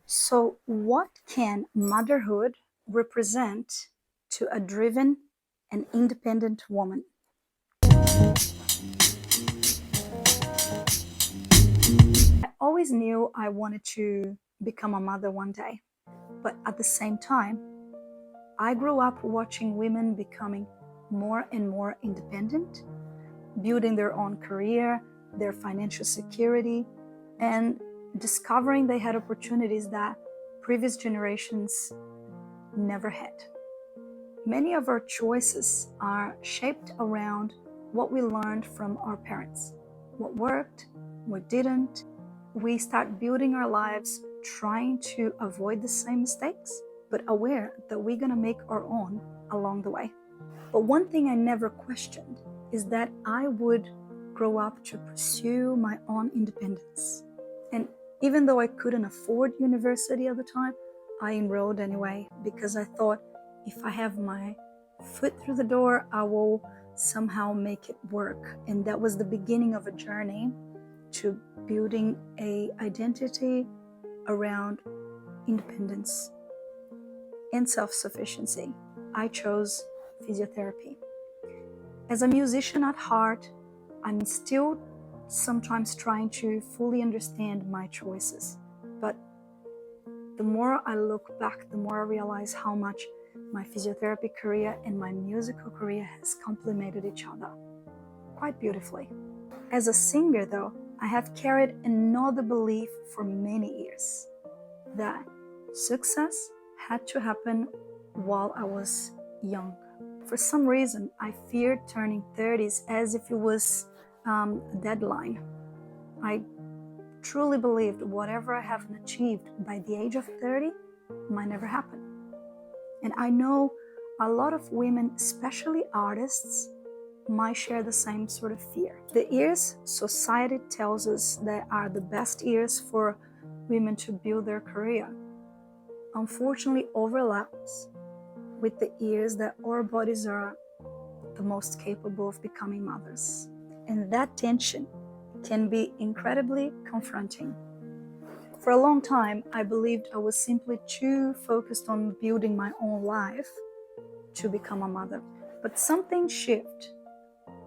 So, what can motherhood represent to a driven and independent woman? I always knew I wanted to become a mother one day, but at the same time, I grew up watching women becoming more and more independent, building their own career, their financial security, and discovering they had opportunities that previous generations never had. Many of our choices are shaped around what we learned from our parents, what worked, what didn't. We start building our lives trying to avoid the same mistakes, but aware that we're going to make our own along the way. But one thing I never questioned is that I would grow up to pursue my own independence. And even though I couldn't afford university at the time, I enrolled anyway because I thought if I have my foot through the door, I will somehow make it work. And that was the beginning of a journey to building an identity around independence and self-sufficiency. I chose physiotherapy. As a musician at heart, I'm still sometimes trying to fully understand my choices. But the more I look back, the more I realize how much my physiotherapy career and my musical career has complemented each other quite beautifully. As a singer, though, I have carried another belief for many years that success had to happen while I was young. For some reason, I feared turning 30s as if it was a deadline. I truly believed whatever I haven't achieved by the age of 30 might never happen. And I know a lot of women, especially artists, might share the same sort of fear. The years society tells us that are the best years for women to build their career unfortunately overlaps with the years that our bodies are the most capable of becoming mothers. And that tension can be incredibly confronting. For a long time, I believed I was simply too focused on building my own life to become a mother. But something shifted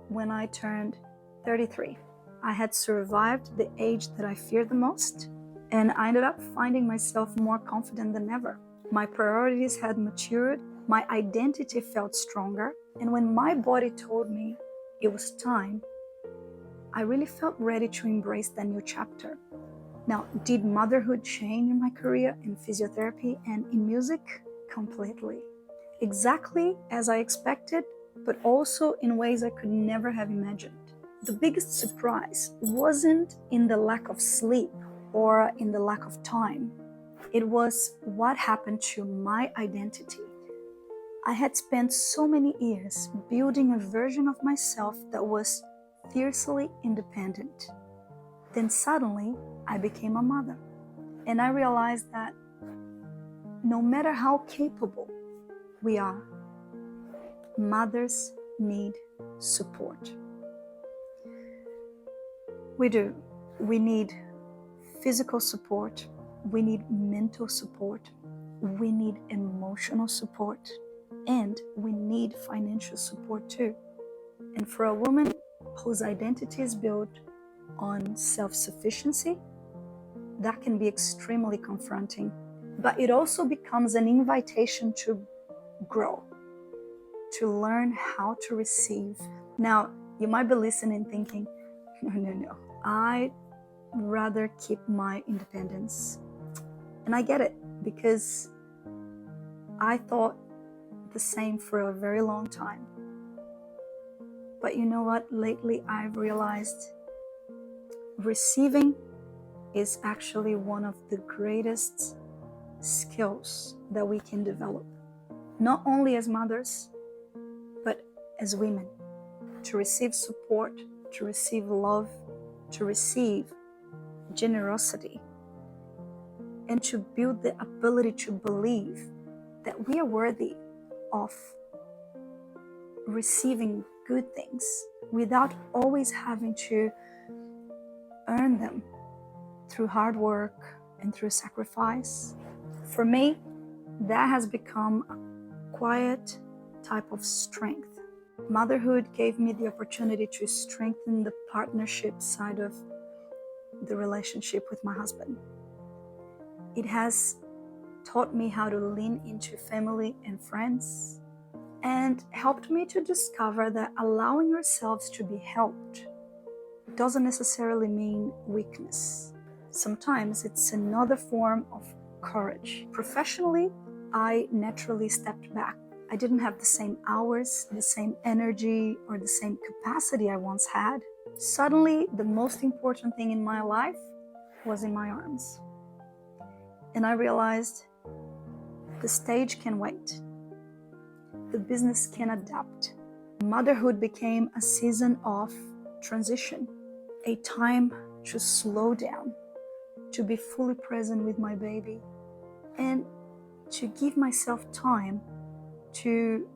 when I turned 33. I had survived the age that I feared the most, and I ended up finding myself more confident than ever. My priorities had matured, my identity felt stronger, and when my body told me it was time, I really felt ready to embrace that new chapter. Now, did motherhood change my career in physiotherapy and in music? Completely. Exactly as I expected, but also in ways I could never have imagined. The biggest surprise wasn't in the lack of sleep or in the lack of time. It was what happened to my identity. I had spent so many years building a version of myself that was fiercely independent. Then suddenly, I became a mother. And I realized that no matter how capable we are, mothers need support. We do. We need physical support. We need mental support. We need emotional support. And we need financial support too. And for a woman whose identity is built on self-sufficiency, that can be extremely confronting. But it also becomes an invitation to grow, to learn how to receive. Now, you might be listening thinking, no, I'd rather keep my independence. And I get it, because I thought the same for a very long time. But you know what? Lately, I've realized receiving is actually one of the greatest skills that we can develop, not only as mothers, but as women. To receive support, to receive love, to receive generosity, and to build the ability to believe that we are worthy of receiving good things without always having to earn them through hard work, and through sacrifice. For me, that has become a quiet type of strength. Motherhood gave me the opportunity to strengthen the partnership side of the relationship with my husband. It has taught me how to lean into family and friends, and helped me to discover that allowing ourselves to be helped doesn't necessarily mean weakness. Sometimes it's another form of courage. Professionally, I naturally stepped back. I didn't have the same hours, the same energy, or the same capacity I once had. Suddenly, the most important thing in my life was in my arms. And I realized the stage can wait. The business can adapt. Motherhood became a season of transition, a time to slow down, to be fully present with my baby, and to give myself time to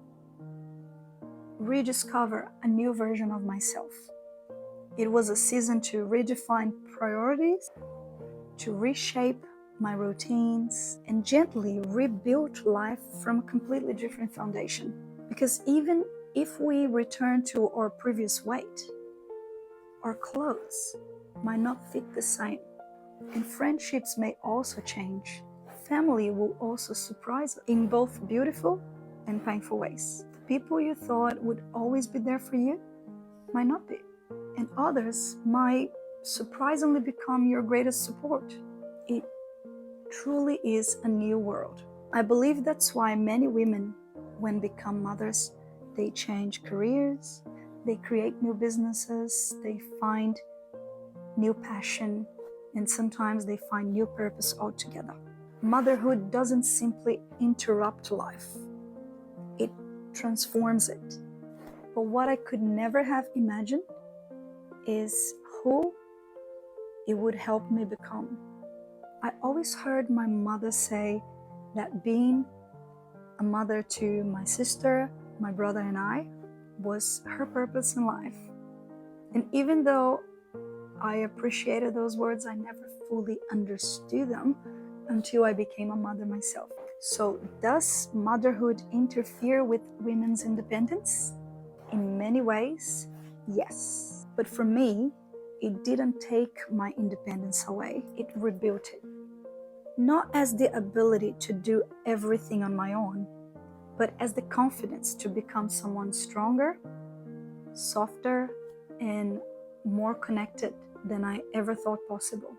rediscover a new version of myself. It was a season to redefine priorities, to reshape my routines, and gently rebuild life from a completely different foundation. Because even if we return to our previous weight, our clothes might not fit the same, and friendships may also change. Family will also surprise us in both beautiful and painful ways. The people you thought would always be there for you might not be, and others might surprisingly become your greatest support. It truly is a new world. I believe that's why many women, when become mothers, they change careers, they create new businesses, they find new passion, and sometimes they find new purpose altogether. Motherhood doesn't simply interrupt life, it transforms it. But what I could never have imagined is who it would help me become. I always heard my mother say that being a mother to my sister, my brother, and I was her purpose in life. And even though I appreciated those words, I never fully understood them until I became a mother myself. So, does motherhood interfere with women's independence? In many ways, yes. But for me, it didn't take my independence away, it rebuilt it. Not as the ability to do everything on my own, but as the confidence to become someone stronger, softer, and more connected than I ever thought possible.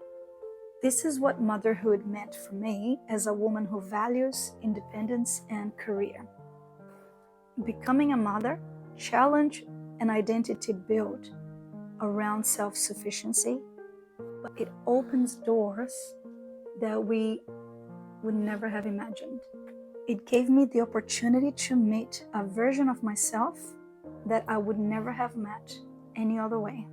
This is what motherhood meant for me as a woman who values independence and career. Becoming a mother challenged an identity built around self-sufficiency, but it opens doors that we would never have imagined. It gave me the opportunity to meet a version of myself that I would never have met any other way.